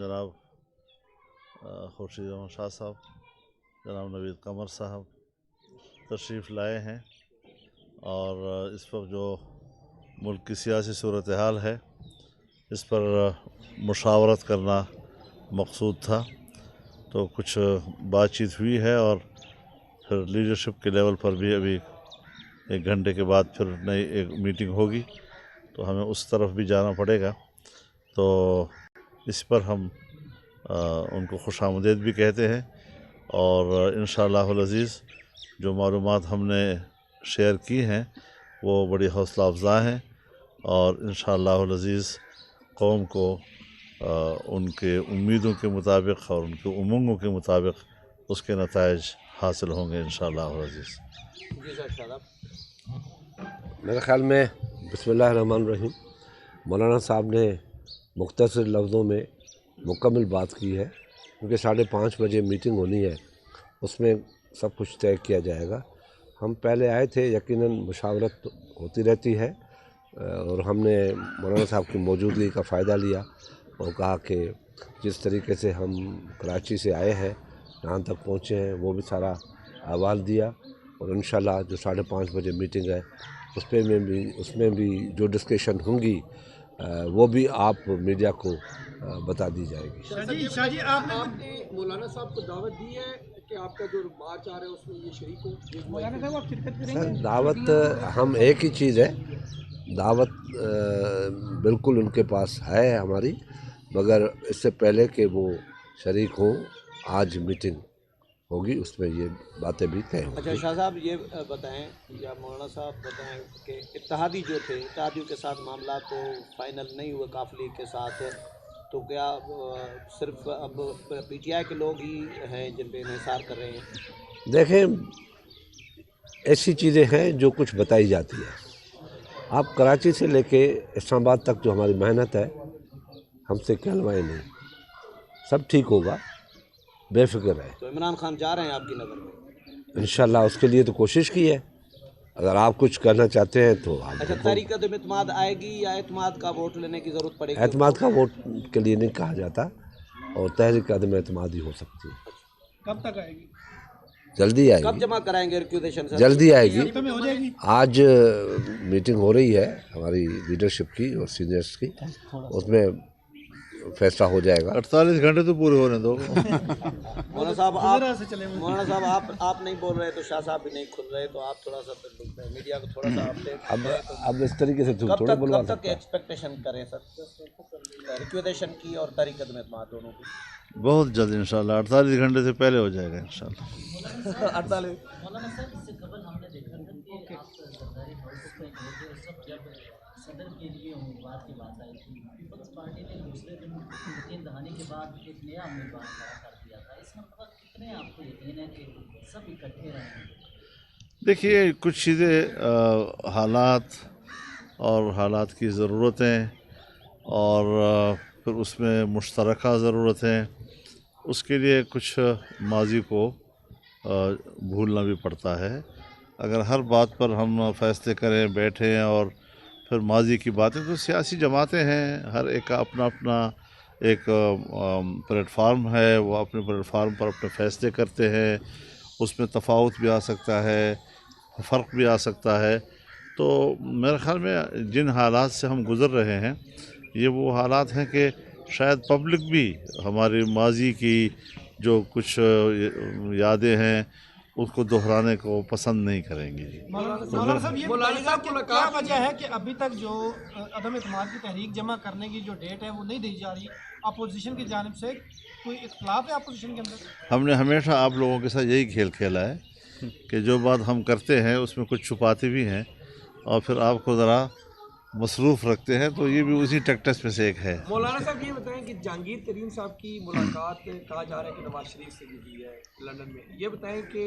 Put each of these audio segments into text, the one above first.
जनाब खुर्शीद अहमद शाह साहब, जनाब नवीद कमर साहब तशरीफ़ लाए हैं और इस वक्त जो मुल्क की सियासी सूरत हाल है इस पर मुशावरत करना मकसूद था। तो कुछ बातचीत हुई है और फिर लीडरशिप के लेवल पर भी अभी 1 घंटे के बाद फिर नई एक मीटिंग होगी, तो हमें उस तरफ भी जाना पड़ेगा। तो इस पर हम उनको खुशामदीद भी कहते हैं और इंशाअल्लाहुल अज़ीज़ जो मालूमात हमने शेयर की हैं वो बड़ी हौसला अफ़ज़ा हैं और इंशाअल्लाहुल अज़ीज़ कौम को उनके उम्मीदों के मुताबिक और उनके उमंगों के मुताबिक उसके नताइज हासिल होंगे इंशाअल्लाहुल अज़ीज़। मेरे ख़्याल में बिस्मिल्लाहिर्रहमानिर्रहीम मौलाना साहब ने मुख्तसर लफ्ज़ों में मुकम्मल बात की है, क्योंकि 5:30 बजे मीटिंग होनी है, उसमें सब कुछ तय किया जाएगा। हम पहले आए थे, यकीनन मुशावरत होती रहती है और हमने मौलाना साहब की मौजूदगी का फ़ायदा लिया और कहा कि जिस तरीके से हम कराची से आए हैं यहाँ तक पहुँचे हैं वो भी सारा अहवाल दिया और इंशाल्लाह जो 5:30 बजे मीटिंग है उसमें भी जो डिस्कशन होंगी वो भी आप मीडिया को बता दी जाएगी। शाह जी आपने मौलाना साहब को दावत दी है कि आपका जो मार्च आ रहा है उसमें ये शरीक हो? मौलाना साहब आप शिरकत करेंगे? सर दावत हम एक ही चीज़ है, दावत बिल्कुल उनके पास है हमारी, मगर इससे पहले कि वो शरीक हों आज मीटिंग होगी उसमें ये बातें भी तय होंगी। अच्छा शाह साहब ये बताएं या मौलाना साहब बताएं कि इत्तेहादी जो थे इत्तेहादियों के साथ मामला तो फाइनल नहीं हुए काफिले के साथ, तो क्या सिर्फ अब पीटीआई के लोग ही हैं जिन पे इंहिसार कर रहे हैं? देखें ऐसी चीज़ें हैं जो कुछ बताई जाती है। आप कराची से लेके इस्लामाबाद तक जो हमारी मेहनत है हमसे कहलवाएं नहीं, सब ठीक होगा, बेफिक्र है। तो इमरान खान जा रहे हैं आपकी नज़र में? इंशाल्लाह उसके लिए तो कोशिश की है, अगर आप कुछ करना चाहते हैं तो आप। अच्छा तहरीक एतमाद आएगी या एतमाद का वोट लेने की ज़रूरत पड़ेगी? एतमाद का वोट के लिए नहीं कहा जाता और तहरीक अदम एतमाद ही हो सकती है। कब तक आएगी? जल्दी कब आएगी, जमा कराएंगे रिक्वेजेशन? जल्दी आएगी। हो जाएगी? आज मीटिंग हो रही है हमारी लीडरशिप की और सीनियर्स की, उसमें फैसला हो जाएगा। 48 घंटे तो पूरे होने दो। मौलाना साहब आप नहीं बोल रहे तो शाह साहब भी नहीं खुल रहे, तो आप थोड़ा सा मीडिया को थोड़ा सा अपडेट अब इस तरीके से थोड़ा बोलवा कब तक एक्सपेक्टेशन करें सर रिक्वेजेशन की और तहरीक एतमाद दोनों की? बहुत जल्द इंशाल्लाह 48 घंटे से पहले हो जाएगा इंशाल्लाह। 48 मौलाना साहब इससे कबल हमने देखा था कि आप जरदारी हाउस में गए थे और सब जब सदर के लिए उम्मीदवार की बात आई थी, पीपल्स पार्टी ने दूसरे दिन यकीन दहानी के बाद एक नया उम्मीदवार खड़ा कर दिया था। इस मतलब कितने आपको यकीन है कि सब इकट्ठे रहेंगे? देखिए कुछ चीज़ें हालात और हालात की ज़रूरतें और फिर उसमें मुश्तरका ज़रूरतें, उसके लिए कुछ माजी को भूलना भी पड़ता है। अगर हर बात पर हम फैसले करें बैठें और फिर माजी की बातें, तो सियासी जमातें हैं, हर एक का अपना अपना एक प्लेटफार्म है, वो अपने प्लेटफार्म पर अपने फैसले करते हैं, उसमें तफावत भी आ सकता है, फ़र्क भी आ सकता है। तो मेरे ख़्याल में जिन हालात से हम गुज़र रहे हैं ये वो हालात हैं कि शायद पब्लिक भी हमारी माजी की जो कुछ यादें हैं उसको दोहराने को पसंद नहीं करेंगी। मौलाना साहब ये बताइएगा कि क्या वजह है कि अभी तक जो अदम एतमाद की तहरीक जमा करने की जो डेट है वो नहीं दी जा रही? अपोजिशन की जानिब से कोई इख्तलाफ है अपोजिशन के अंदर? हमने हमेशा आप लोगों के साथ यही खेल खेला है कि जो बात हम करते हैं उसमें कुछ छुपाते भी हैं और फिर आपको ज़रा मसरूफ़ रखते हैं, तो ये भी उसी टेक्टिक्स में से एक है। मौलाना साहब ये बताएं कि जहांगीर तरीन साहब की मुलाकात कहा जा रहा है कि नवाज शरीफ से भी हुई है लंदन में, ये बताएं कि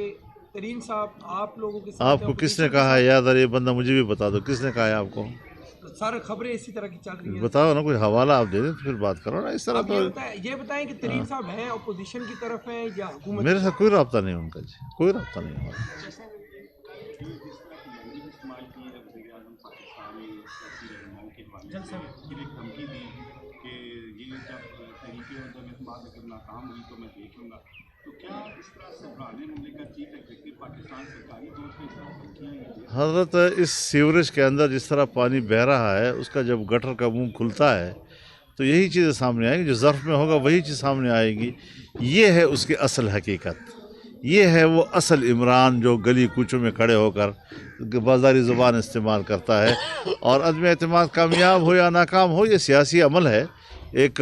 तरीन साहब आप लोगों के साथ आपको किसने कहा है याद? ये बंदा मुझे भी बता दो, किसने कहा है आपको? सारे खबरें इसी तरह की चल रही हैं। बताओ ना, कोई हवाला आप दे दें तो फिर बात करो ना, इस तरह आप तो। ये बताएं कि तरीन साहब हैं अपोजिशन की तरफ हैं या हुकूमत? मेरे साथ कोई रब्ता नहीं उनका जी, कोई रब्ता नहीं हमारा। जब धमकी दी कि ये जब तहरीक की और जब एतमाद अगर नाकाम हुई तो मैं देख लूँगा, तो क्या इस तरह से बढ़ाने मुमलिकत चीफ एग्जीक्यूटिव पाकिस्तान सरकारी तौर पर इस तरह की हजरत इस सीवरेज के अंदर जिस तरह पानी बह रहा है, उसका जब गटर का मुंह खुलता है तो यही चीज़ें सामने आएंगी, जो ज़र्फ़ में होगा वही चीज़ सामने आएगी। ये है उसकी असल हकीकत, ये है वो असल इमरान जो गली कूचों में खड़े होकर बाज़ारी ज़ुबान इस्तेमाल करता है। और अदम एतमाद कामयाब हो या नाकाम हो, ये सियासी अमल है, एक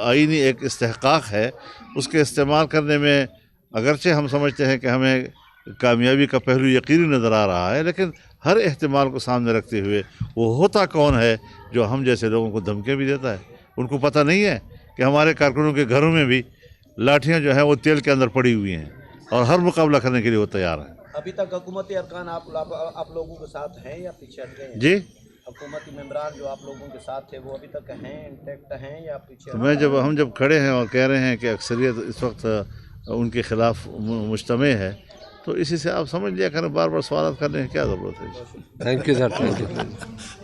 आईनी एक इस्तेहकाक है। उसके इस्तेमाल करने में अगरचे हम समझते हैं कि हमें कामयाबी का पहलू यकीनी नज़र आ रहा है, लेकिन हर एहतिमाल को सामने रखते हुए वो होता कौन है जो हम जैसे लोगों को धमकियाँ भी देता है। उनको पता नहीं है कि हमारे कारकुनों के घरों में भी लाठियाँ जो हैं वो तेल के अंदर पड़ी हुई हैं और हर मुकाबला करने के लिए वो तैयार है। अभी तक हुकूमती अरकान आप लोगों के साथ हैं या पीछे हट गए हैं? जी, हुकूमती मेंबरान जो आप लोगों के साथ थे वो अभी तक हैं, इंटैक्ट हैं या पीछे? तो हम जब खड़े हैं और कह रहे हैं कि अक्सरियत इस वक्त उनके ख़िलाफ़ मुजतमे है, तो इसी से आप समझ लिया करें, बार बार सवाल करने की क्या ज़रूरत है। Thank you sir, thank you.